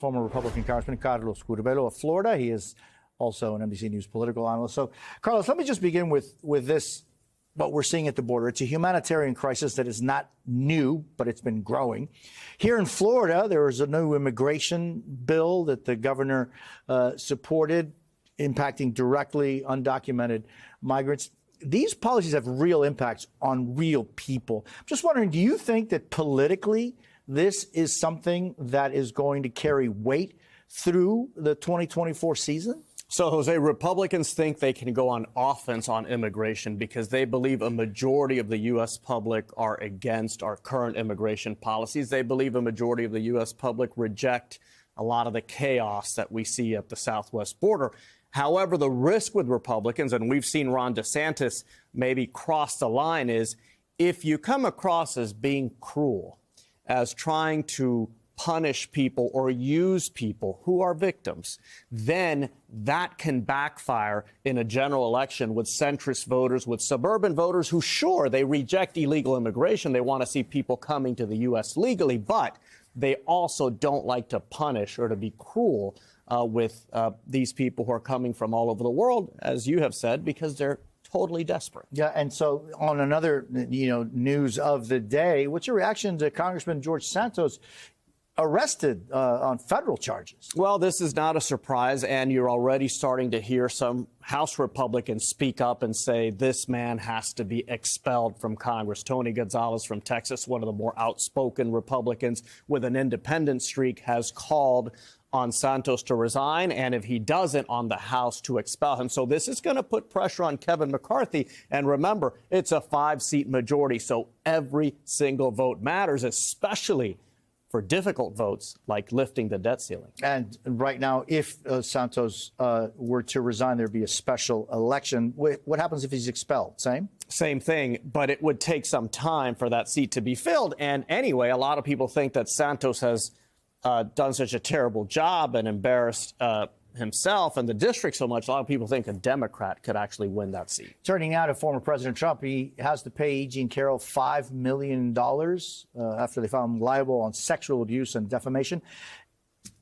Former Republican Congressman Carlos Curbelo of Florida. He is also an NBC News political analyst. So, Carlos, let me just begin with this, what we're seeing at the border. It's a humanitarian crisis that is not new, but it's been growing. Here in Florida, there is a new immigration bill that the governor supported, impacting directly undocumented migrants. These policies have real impacts on real people. I'm just wondering, do you think that politically this is something that is going to carry weight through the 2024 season? So, Jose, Republicans think they can go on offense on immigration because they believe a majority of the U.S. public are against our current immigration policies. They believe a majority of the U.S. public reject a lot of the chaos that we see at the southwest border. However, the risk with Republicans, and we've seen Ron DeSantis maybe cross the line, is if you come across as being cruel, as trying to punish people or use people who are victims, then that can backfire in a general election with centrist voters, with suburban voters who, sure, they reject illegal immigration. They want to see people coming to the U.S. legally, but they also don't like to punish or to be cruel with these people who are coming from all over the world, as you have said, because they're totally desperate. Yeah, and so on another, news of the day, what's your reaction to Congressman George Santos arrested on federal charges? Well, this is not a surprise, and you're already starting to hear some House Republicans speak up and say this man has to be expelled from Congress. Tony Gonzalez from Texas, one of the more outspoken Republicans with an independent streak, has called on Santos to resign, and if he doesn't, on the House to expel him. So this is going to put pressure on Kevin McCarthy. And remember, it's a 5-seat majority, so every single vote matters, especially for difficult votes like lifting the debt ceiling. And right now, if Santos were to resign, there'd be a special election. What happens if he's expelled? Same thing, but it would take some time for that seat to be filled. And anyway, a lot of people think that Santos has done such a terrible job and embarrassed himself and the district so much. A lot of people think a Democrat could actually win that seat. Turning now to former President Trump, he has to pay E. Jean Carroll $5 million after they found him liable on sexual abuse and defamation.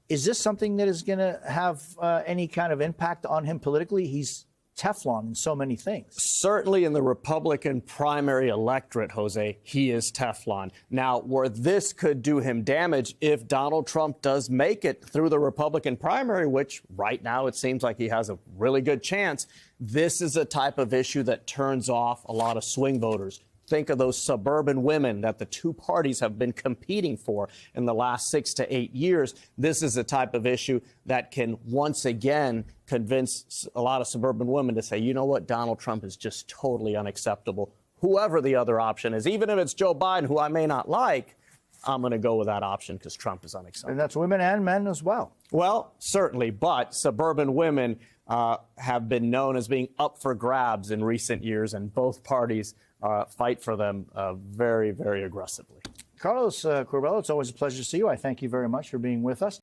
Is this something that is going to have any kind of impact on him politically? He's Teflon in so many things. Certainly in the Republican primary electorate, Jose, he is Teflon. Now, where this could do him damage if Donald Trump does make it through the Republican primary, which right now it seems like he has a really good chance, this is a type of issue that turns off a lot of swing voters. Think of those suburban women that the two parties have been competing for in the last 6 to 8 years. This is a type of issue that can once again convince a lot of suburban women to say, you know what, Donald Trump is just totally unacceptable. Whoever the other option is, even if it's Joe Biden, who I may not like, I'm going to go with that option because Trump is unacceptable. And that's women and men as well. Well, certainly, but suburban women have been known as being up for grabs in recent years, and both parties fight for them very, very aggressively. Carlos Curbelo, it's always a pleasure to see you. I thank you very much for being with us.